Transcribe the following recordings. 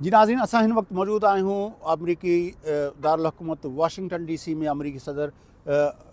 जी नाज़रीन, असां हिन वक़्तु मौजूदु आहियूं अमरीकी दारुल हुकूमत वाशिंगटन DC में अमरीकी सदर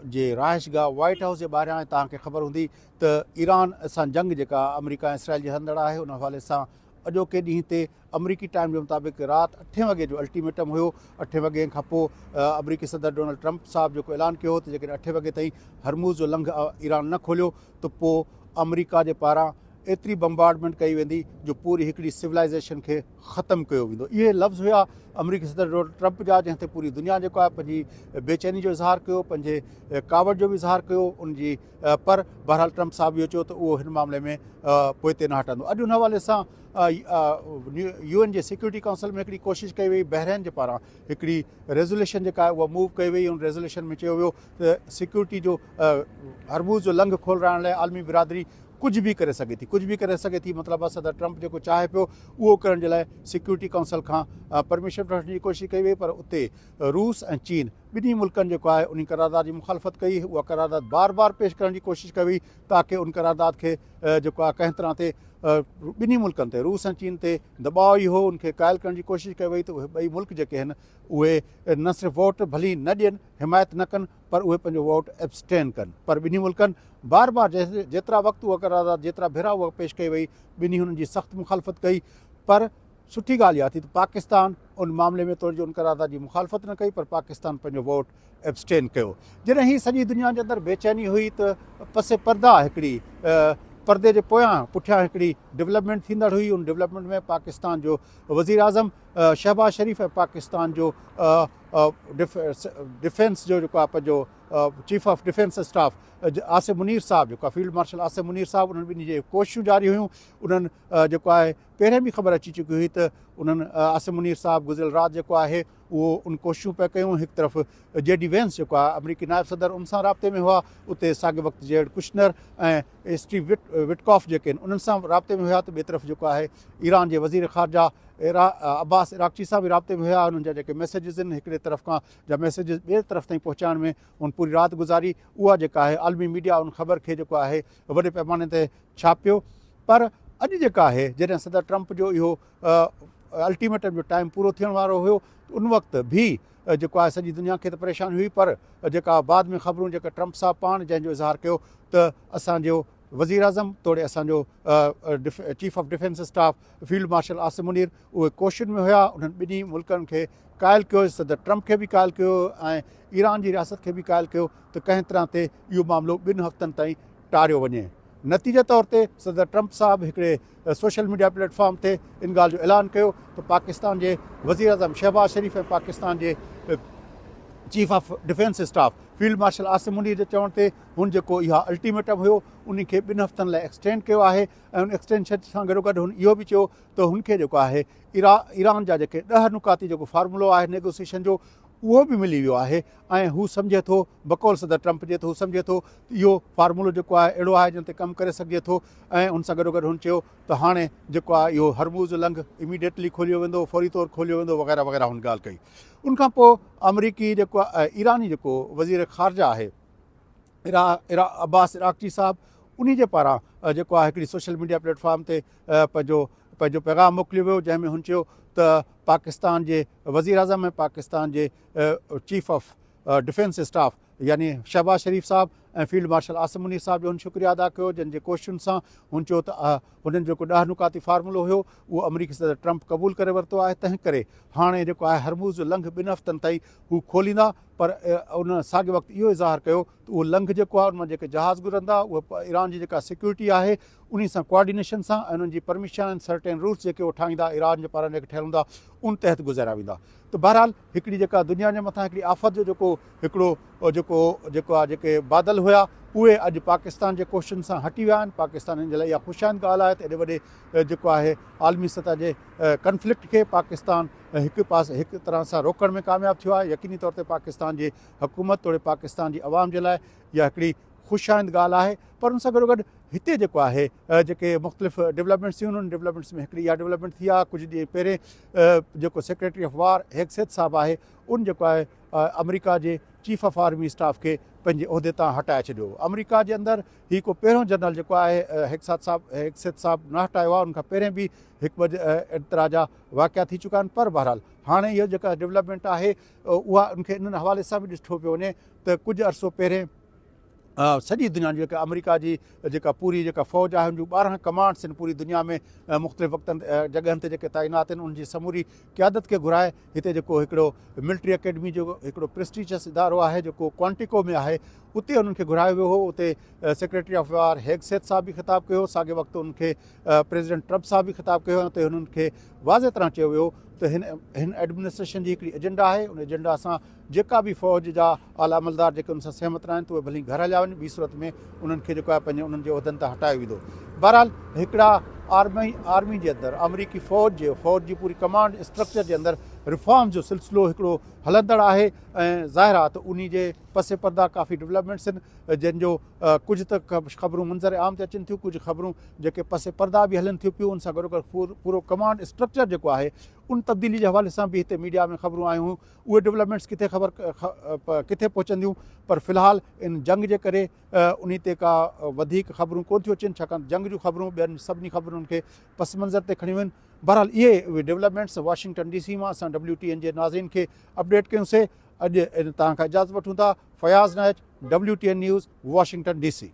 जे रहाइशगाह वाइट हाउस जे ॿाहिरियां तव्हांखे ख़बर हूंदी त ईरान सां जंग जेका अमरीका ऐं इसराइल जी हंधड़ आहे उन हवाले सां अॼोके ॾींहं ते अमरीकी टाइम जे मुताबिक़ राति 8 वॻे जो अल्टीमेटम हुयो। 8 वॻे खां पोइ अमरीकी सदर डोनाल्ड ट्रंप साहिबु जेको ऐलान कयो त जेकॾहिं 8 वॻे ताईं हरमूज़ जो लंघ ईरान न खोलियो त पोइ अमरीका जे पारां एतिरी बम्बार्डमेंट कई वेंदी जो पूरी हिकिड़ी सिविलाइज़ेशन खे ख़तमु कयो वेंदो। इहे लफ़्ज़ हुया अमरीकी सदर डोनाल्ड ट्रंप जा, जंहिं ते पूरी दुनिया जेको आहे पंहिंजी बेचैनी जो इज़हार कयो, पंहिंजे कावड़ जो बि इज़हार कयो उनजी, पर बहरहाल ट्रंप साहिब इहो चयो त उहो हिन मामले में पोइ ते न हटंदो। अॼु हुन हवाले सां UN जे सिक्योरिटी काउंसिल में हिकिड़ी कोशिशि कई वई, बहरेन जे पारां हिकिड़ी रेज़ोल्यूशन जेका आहे उहा मूव कई वई। उन रेज़ोल्यूशन में चयो वियो त सिक्योरिटी जो हरमूज़ जो लंघ खोलाइण लाइ आलमी बिरादरी कुझु बि करे सघे थी, कुझु बि करे सघे थी। मतिलबु आहे सदर ट्रंप जेको चाहे पियो उहो करण जे लाइ सिक्योरिटी काउंसिल खां परमिशन वठण जी कोशिशि कई वई, पर उते रूस ऐं चीन ॿिन्ही मुल्कनि जेको आहे उन करारदाद जी मुखालफ़त कई। उहा करारदाद बार बार पेश करण जी कोशिशि कई वई ताकी उन करारदाद खे जेको आहे कंहिं तरह ते ॿिन्ही मुल्कनि ते रूस ऐं चीन ते दॿाउ ई हो, उनखे क़ाइल करण जी कोशिशि कई वई त उहे ॿई मुल्क जेके आहिनि उहे न सिर्फ़ु वोट भली न ॾियनि, हिमायत न कनि, पर उहे पंहिंजो वोट एब्सटेन कनि। पर ॿिन्ही मुल्कनि बार बार जेतिरा वक़्तु उहा करारदाद जेतिरा भेरा उहा पेश कई वई, ॿिन्ही हुननि जी सख़्तु मुखालफ़त कई। पर सुठी ॻाल्हि इहा थी त पाकिस्तान उन मामले में तौर जो उन करारदाद जी मुखालफ़त न कई, पर पाकिस्तान पंहिंजो वोट एब्सटेन कयो। जॾहिं ही सॼी दुनिया जे अंदरि बेचैनी हुई त पसे पर्दा हिकिड़ी पर्दे जे पुठियां हिकिड़ी डेवलपमेंट थींदड़ हुई। उन डेवलपमेंट में पाकिस्तान जो वज़ीर आज़म शहबाज़ शरीफ़ ऐं पाकिस्तान जो डिफेंस जो जेको आहे पंहिंजो chief of defence staff Asim Munir साहिबु, जेको आहे फील्ड मार्शल आसिम मुनीर साहिबु, उन्हनि ॿिन्ही जे कोशिशूं जारी हुयूं। उन्हनि जेको आहे पहिरें बि ख़बर अची चुकी हुई त उन्हनि आसिम मुनीर साहिबु गुज़िरियल राति जेको आहे उहो उन कोशिशूं पिया कयूं। हिकु तरफ़ JD वेंस जेको आहे अमरीकी नायब सदर उन सां राब्ते में हुआ, उते साॻे वक़्तु जेड कुशनर ऐं स्टीव विटकॉफ जेके आहिनि उन्हनि सां राब्ते में हुया, त ॿिए तरफ़ जेको आहे ईरान जे वज़ीर ख़ारजा अब्बास इराक़ची सां बि राब्ते में हुया। उन्हनि जा जेके मैसेजिस आहिनि हिकिड़े तरफ़ खां जा मैसेजिस ॿिए तरफ़ ताईं पहुचाइण में उन पूरी राति गुज़ारी। उहा जेका आहे आलमी मीडिया उन ख़बर खे जेको आहे वॾे पैमाने ते छापियो। पर अॼु जेका आहे जॾहिं सदर ट्रंप जो इहो अल्टीमेटम जो टाइम पूरो थियण वारो हुयो, उन वक़्तु बि जेको आहे सॼी दुनिया खे त परेशानी हुई, पर जेका बाद में ख़बरूं जेका ट्रंप साहिबु पाण जंहिंजो इज़हार कयो त असांजो वज़ीर आज़म तोड़े असांजो chief of defence staff field marshal Asim Munir उहे कोशिशुनि में हुया। उन्हनि ॿिन्ही मुल्कनि खे क़ाइल कयो, सदर ट्रंप खे बि क़ाइल कयो ऐं ईरान जी रियासत खे बि क़ाइल कयो त कंहिं तरह ते इहो मामिलो 2 हफ़्तनि ताईं टारियो वञे। नतीजे तौर ते सदर ट्रंप साहिबु हिकिड़े सोशल मीडिया प्लेटफॉर्म ते इन ॻाल्हि जो ऐलान कयो त पाकिस्तान जे वज़ीर आज़म शहबाज़ शरीफ़ ऐं पाकिस्तान जे chief of defence staff field marshal Asim Munir जे चवण ते हुन जेको इहा अल्टीमेटम हुयो उन खे 2 हफ़्तनि लाइ एक्सटेंड कयो आहे। ऐं उन एक्सटेंशन सां गॾोगॾु हुन इहो बि चयो त हुनखे जेको आहे ईरान जा जेके 10 नुकाती जेको फार्मूलो आहे नेगोसिएशन जो उहो बि मिली वियो आहे। ऐं हू सम्झे थो, बकौल सदर ट्रंप जे, त हू सम्झे थो इहो फार्मूलो जेको आहे अहिड़ो आहे जिन ते कमु करे सघिजे थो। ऐं हुन सां गॾोगॾु हुन चयो त हाणे जेको आहे इहो हरमूज़ जो लंघ इमीडिएटली खोलियो वेंदो, फौरी तौरु खोलियो वेंदो वग़ैरह वग़ैरह हुन ॻाल्हि कई। उनखां पोइ अमरीकी जेको आहे ईरानी जेको वज़ीर ख़ारजा आहे अब्बास इराक़ची साहिबु, उन जे पारां जेको आहे हिकिड़ी सोशल मीडिया प्लेटफॉर्म ते पंहिंजो पैगाम मोकिलियो वियो, जंहिंमें हुन चयो त पाकिस्तान जे वज़ीर आज़म ऐं पाकिस्तान जे चीफ ऑफ डिफेंस स्टाफ यानी शहबाज़ शरीफ़ साहिबु ऐं फील्ड मार्शल आसिम मुनीर साहिब जो हुन शुक्रिया अदा कयो, जंहिंजे कोशिशुनि सां हुन चयो त हुननि जेको 10 नुकाती फार्मूलो हुयो उहो अमरीकी सदर ट्रंप क़बूल करे वरितो आहे। तंहिं करे हाणे जेको आहे हरमूज़ जो लंघ 2 हफ़्तनि ताईं हू खोलींदा। पर उन साॻे वक़्तु इहो इज़हार कयो त उहो लंघ जेको आहे उन मां जेके जहाज़ गुज़रंदा उहे ईरान जी जेका सिक्योरिटी आहे उन सां कोऑर्डिनेशन सां ऐं उन्हनि जी परमिशन ऐं सर्टेन रूल्स जेके उहे ठाहींदा ईरान जे पारां जेके ठहियल हूंदा उन तहत गुज़ारिया वेंदा। त बहरहाल हिकिड़ी जेका दुनिया जे मथां हिकिड़ी आफ़त जो जेको आहे जेके बादल हुया उहे अॼु पाकिस्तान जे कोशिशुनि सां हटी विया आहिनि। पाकिस्तान जे लाइ इहा ख़ुशाइंद ॻाल्हि आहे त एॾे वॾे जेको आहे आलमी सतह जे कन्फ्लिक्ट खे पाकिस्तान हिकु तरह सां रोकण में कामयाबु थियो आहे। यकीनी तौर ते पाकिस्तान जी हुकूमत तोड़े पाकिस्तान जी आवाम जे लाइ इहा हिकिड़ी ख़ुशाइंद ॻाल्हि आहे। पर उन सां गॾोगॾु हिते जेको आहे जेके मुख़्तलिफ़ डेवलपमेंट्स थियूं उन्हनि डेवलपमेंट्स में हिकिड़ी इहा डेवलपमेंट थी आहे कुझु ॾींहं पहिरें जेको सेक्रेटरी ऑफ वार हेगसेथ साहिबु आहे उन जेको आहे अमरीका जे चीफ ऑफ आर्मी स्टाफ खे पंहिंजे उहिदे तां हटाए छॾियो। अमेरिका जे अंदरि हीउ को पहिरियों जनरल जेको आहे हेगसेथ साहिबु न हटायो आहे, उनखां पहिरियों बि हिकु ॿ एतिरा जा वाक़िया थी चुका आहिनि। पर बहरहाल हाणे इहो जेका डेवलपमेंट आहे उहा उनखे इन्हनि हवाले सां बि ॾिठो पियो वञे त कुझु अरसो पहिरें सॼी दुनिया जी जेका अमेरिका जी जेका पूरी जेका फ़ौज आहे उन जूं 12 कमांड्स आहिनि पूरी दुनिया में मुख़्तलिफ़ वक़्तनि जॻहियुनि ते जेके तैनात आहिनि उनजी समूरी क़यादत खे घुराए हिते जेको हिकिड़ो मिलिट्री अकेडमी जो हिकिड़ो प्रेस्टीजियस इदारो आहे जेको क्वांटिको में आहे, उते उन्हनि खे घुरायो वियो हो। उते सेक्रेटरी ऑफ वार हेगसेथ साहब बि ख़िताबु कयो, साॻे वक़्तु उनखे प्रेसिडेंट ट्रम्प साहब बि ख़िताबु कयो। उते हुननि खे वाज़े तरह चयो वियो त हिन एडमिनिस्ट्रेशन जी हिकिड़ी एजेंडा आहे, उन एजेंडा सां जेका बि फ़ौज जा आला अमलदार जेके उन सां सहमत रहनि त उहे भली घर हलिया वञनि, ॿी सूरत में उन्हनि खे जेको आहे पंहिंजे उन्हनि जे उहिदनि तां हटायो वेंदो। बहरहाल हिकिड़ा आर्मी जे अंदरि अमरीकी फ़ौज जी पूरी कमांड स्ट्रक्चर जे अंदरि रिफॉर्म जो सिलसिलो हिकिड़ो हलंदड़ आहे ऐं ज़ाहिर आहे त उन जे पसे पर्दा काफ़ी डेवलपमेंट्स आहिनि जंहिंजो कुझु त ख़बरूं मंज़र आम ते अचनि थियूं, कुझु ख़बरूं जेके पसे पर्दा बि हलनि थियूं पियूं। उन सां गॾोगॾु पूरो कमांड स्ट्रक्चर जेको आहे उन तब्दीली जे हवाले सां बि हिते मीडिया में ख़बरूं आयूं हुयूं। उहे डेवलपमेंट्स किथे पहुचंदियूं, पर फ़िलहालु इन जंग जे करे उन ते का वधीक ख़बरूं कोन थियूं अचनि, छाकाणि जंग जूं ख़बरूं ॿियनि सभिनी ख़बरुनि खे पस मंज़र ते खणी वञनि। बहरहाल इहे उहे डेवलपमेंट्स वाशिंगटन DC मां असां WTN जे नाज़रीन खे अपडेट कयूंसीं। अॼु तव्हां खां इजाज़त वठूं था। फयाज़ नाइक, WTN न्यूज़, वाशिंगटन DC।